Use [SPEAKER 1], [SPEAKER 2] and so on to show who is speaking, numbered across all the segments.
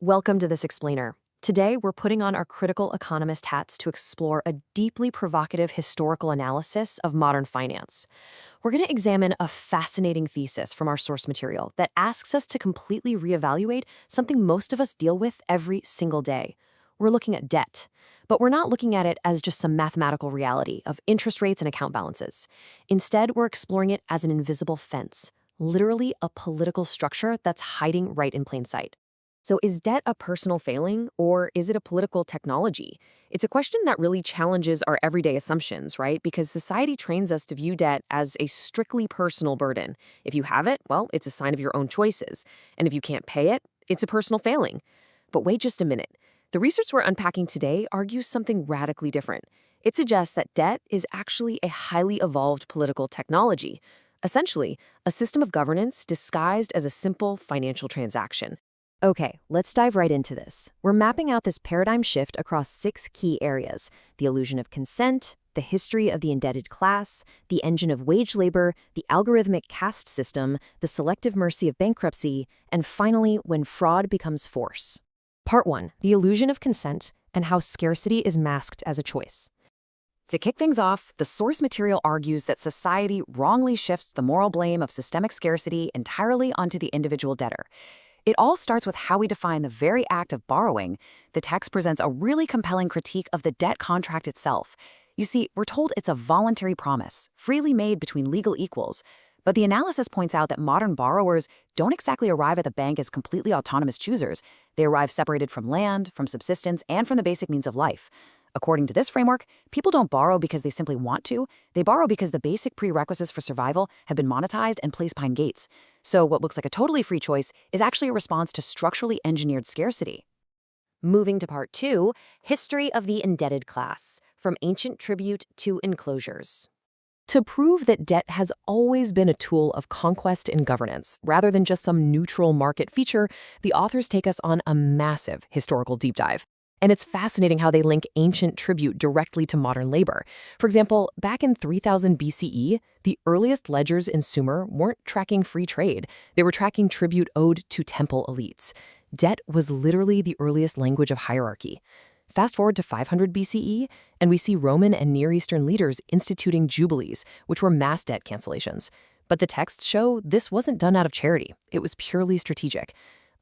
[SPEAKER 1] Welcome to This Explainer. Today, we're putting on our critical economist hats to explore a deeply provocative historical analysis of modern finance. We're going to examine a fascinating thesis from our source material that asks us to completely reevaluate something most of us deal with every single day. We're looking at debt, but we're not looking at it as just some mathematical reality of interest rates and account balances. Instead, we're exploring it as an invisible fence, literally a political structure that's hiding right in plain sight. So is debt a personal failing, or is it a political technology? It's a question that really challenges our everyday assumptions, right? Because society trains us to view debt as a strictly personal burden. If you have it, well, it's a sign of your own choices. And if you can't pay it, it's a personal failing. But wait just a minute. The research we're unpacking today argues something radically different. It suggests that debt is actually a highly evolved political technology. Essentially, a system of governance disguised as a simple financial transaction. Okay, let's dive right into this. We're mapping out this paradigm shift across 6 key areas: the illusion of consent, the history of the indebted class, the engine of wage labor, the algorithmic caste system, the selective mercy of bankruptcy, and finally, when fraud becomes force. Part 1, the illusion of consent and how scarcity is masked as a choice. To kick things off, the source material argues that society wrongly shifts the moral blame of systemic scarcity entirely onto the individual debtor. It all starts with how we define the very act of borrowing. The text presents a really compelling critique of the debt contract itself. You see, we're told it's a voluntary promise, freely made between legal equals. But the analysis points out that modern borrowers don't exactly arrive at the bank as completely autonomous choosers. They arrive separated from land, from subsistence, and from the basic means of life. According to this framework, people don't borrow because they simply want to. They borrow because the basic prerequisites for survival have been monetized and placed behind gates. So what looks like a totally free choice is actually a response to structurally engineered scarcity. Moving to part 2, history of the indebted class, from ancient tribute to enclosures. To prove that debt has always been a tool of conquest and governance, rather than just some neutral market feature, the authors take us on a massive historical deep dive. And it's fascinating how they link ancient tribute directly to modern labor. For example, back in 3000 BCE, the earliest ledgers in Sumer weren't tracking free trade. They were tracking tribute owed to temple elites. Debt was literally the earliest language of hierarchy. Fast forward to 500 BCE, and we see Roman and Near Eastern leaders instituting jubilees, which were mass debt cancellations. But the texts show this wasn't done out of charity. It was purely strategic.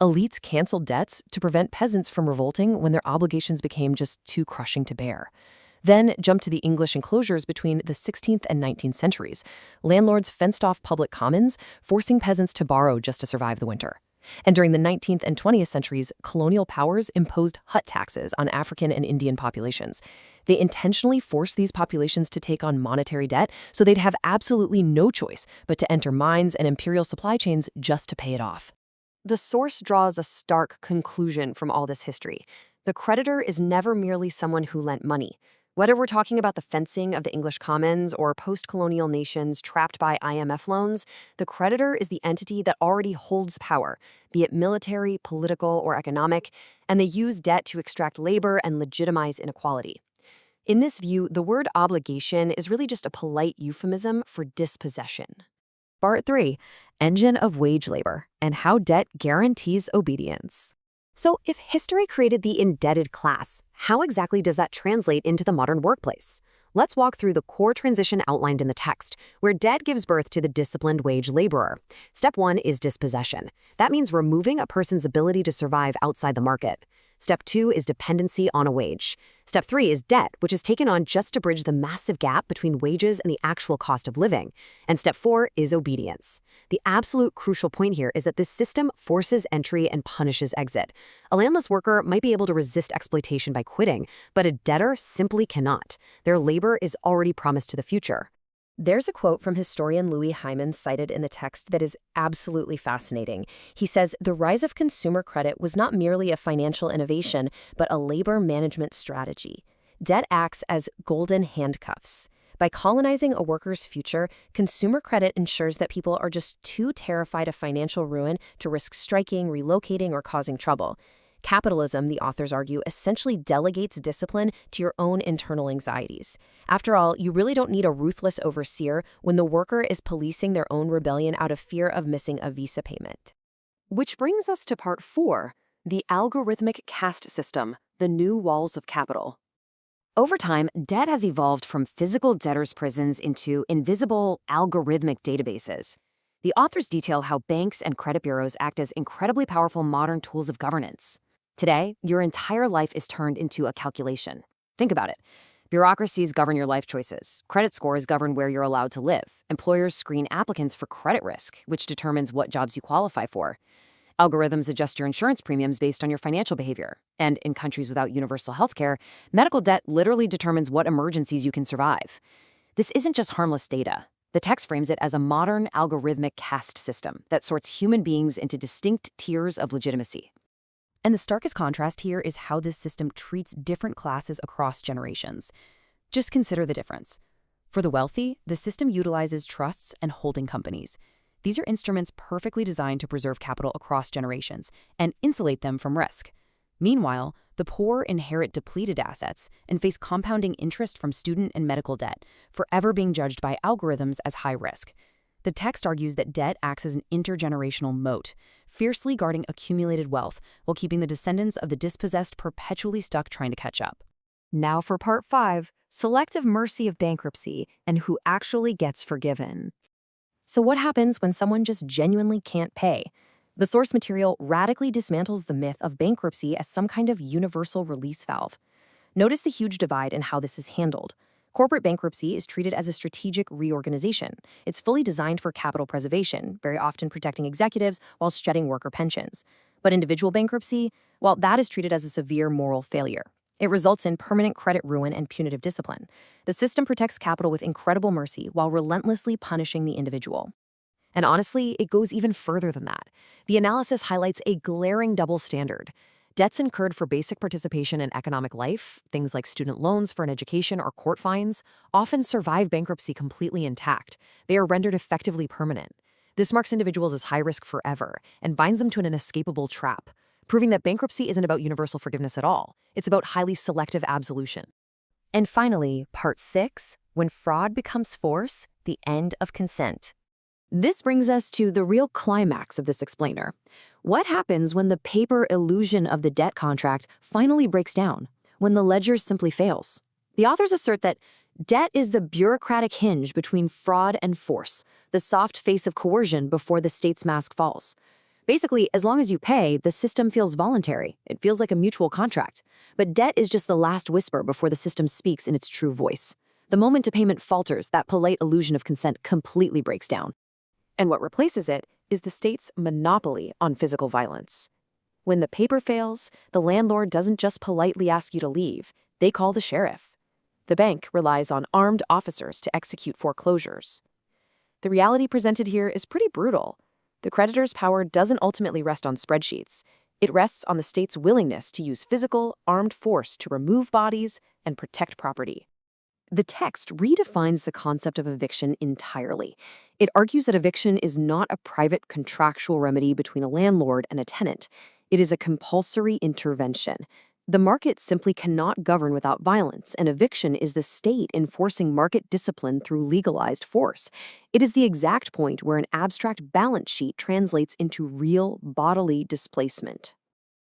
[SPEAKER 1] Elites canceled debts to prevent peasants from revolting when their obligations became just too crushing to bear. Then jump to the English enclosures between the 16th and 19th centuries. Landlords fenced off public commons, forcing peasants to borrow just to survive the winter. And during the 19th and 20th centuries, colonial powers imposed hut taxes on African and Indian populations. They intentionally forced these populations to take on monetary debt so they'd have absolutely no choice but to enter mines and imperial supply chains just to pay it off. The source draws a stark conclusion from all this history. The creditor is never merely someone who lent money. Whether we're talking about the fencing of the English commons or post-colonial nations trapped by IMF loans, the creditor is the entity that already holds power, be it military, political, or economic, and they use debt to extract labor and legitimize inequality. In this view, the word obligation is really just a polite euphemism for dispossession. Part 3, engine of wage labor and how debt guarantees obedience. So if history created the indebted class, how exactly does that translate into the modern workplace? Let's walk through the core transition outlined in the text, where debt gives birth to the disciplined wage laborer. Step 1 is dispossession. That means removing a person's ability to survive outside the market. Step 2 is dependency on a wage. Step 3 is debt, which is taken on just to bridge the massive gap between wages and the actual cost of living. And step 4 is obedience. The absolute crucial point here is that this system forces entry and punishes exit. A landless worker might be able to resist exploitation by quitting, but a debtor simply cannot. Their labor is already promised to the future. There's a quote from historian Louis Hyman cited in the text that is absolutely fascinating. He says, "The rise of consumer credit was not merely a financial innovation, but a labor management strategy. Debt acts as golden handcuffs. By colonizing a worker's future, consumer credit ensures that people are just too terrified of financial ruin to risk striking, relocating, or causing trouble. Capitalism, the authors argue, essentially delegates discipline to your own internal anxieties. After all, you really don't need a ruthless overseer when the worker is policing their own rebellion out of fear of missing a visa payment." Which brings us to part 4, The algorithmic caste system, the new walls of capital. Over time, debt has evolved from physical debtors' prisons into invisible, algorithmic databases. The authors detail how banks and credit bureaus act as incredibly powerful modern tools of governance. Today, your entire life is turned into a calculation. Think about it. Bureaucracies govern your life choices. Credit scores govern where you're allowed to live. Employers screen applicants for credit risk, which determines what jobs you qualify for. Algorithms adjust your insurance premiums based on your financial behavior. And in countries without universal healthcare, medical debt literally determines what emergencies you can survive. This isn't just harmless data. The text frames it as a modern algorithmic caste system that sorts human beings into distinct tiers of legitimacy. And the starkest contrast here is how this system treats different classes across generations. Just consider the difference. For the wealthy, the system utilizes trusts and holding companies. These are instruments perfectly designed to preserve capital across generations and insulate them from risk. Meanwhile, the poor inherit depleted assets and face compounding interest from student and medical debt, forever being judged by algorithms as high risk. The text argues that debt acts as an intergenerational moat, fiercely guarding accumulated wealth while keeping the descendants of the dispossessed perpetually stuck trying to catch up. Now for Part 5, Selective Mercy of Bankruptcy and Who Actually Gets Forgiven. So what happens when someone just genuinely can't pay? The source material radically dismantles the myth of bankruptcy as some kind of universal release valve. Notice the huge divide in how this is handled. Corporate bankruptcy is treated as a strategic reorganization. It's fully designed for capital preservation, very often protecting executives while shedding worker pensions. But individual bankruptcy, well, that is treated as a severe moral failure. It results in permanent credit ruin and punitive discipline. The system protects capital with incredible mercy while relentlessly punishing the individual. And honestly, it goes even further than that. The analysis highlights a glaring double standard. Debts incurred for basic participation in economic life, things like student loans for an education or court fines, often survive bankruptcy completely intact. They are rendered effectively permanent. This marks individuals as high risk forever and binds them to an inescapable trap, proving that bankruptcy isn't about universal forgiveness at all. It's about highly selective absolution. And finally, Part 6, When Fraud Becomes Force, the End of Consent. This brings us to the real climax of this explainer. What happens when the paper illusion of the debt contract finally breaks down, when the ledger simply fails? The authors assert that debt is the bureaucratic hinge between fraud and force, the soft face of coercion before the state's mask falls. Basically, as long as you pay, the system feels voluntary. It feels like a mutual contract. But debt is just the last whisper before the system speaks in its true voice. The moment a payment falters, that polite illusion of consent completely breaks down. And what replaces it is the state's monopoly on physical violence. When the paper fails, the landlord doesn't just politely ask you to leave, they call the sheriff. The bank relies on armed officers to execute foreclosures. The reality presented here is pretty brutal. The creditor's power doesn't ultimately rest on spreadsheets. It rests on the state's willingness to use physical, armed force to remove bodies and protect property. The text redefines the concept of eviction entirely. It argues that eviction is not a private contractual remedy between a landlord and a tenant. It is a compulsory intervention. The market simply cannot govern without violence, and eviction is the state enforcing market discipline through legalized force. It is the exact point where an abstract balance sheet translates into real bodily displacement.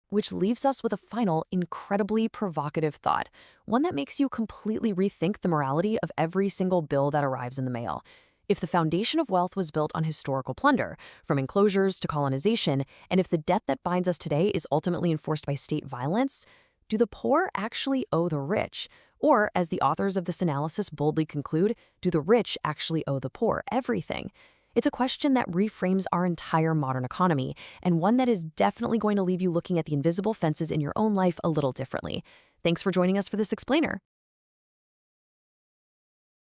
[SPEAKER 1] Which leaves us with a final, incredibly provocative thought, one that makes you completely rethink the morality of every single bill that arrives in the mail. If the foundation of wealth was built on historical plunder, from enclosures to colonization, and if the debt that binds us today is ultimately enforced by state violence, do the poor actually owe the rich? Or, as the authors of this analysis boldly conclude, do the rich actually owe the poor everything? It's a question that reframes our entire modern economy, and one that is definitely going to leave you looking at the invisible fences in your own life a little differently. Thanks for joining us for this explainer.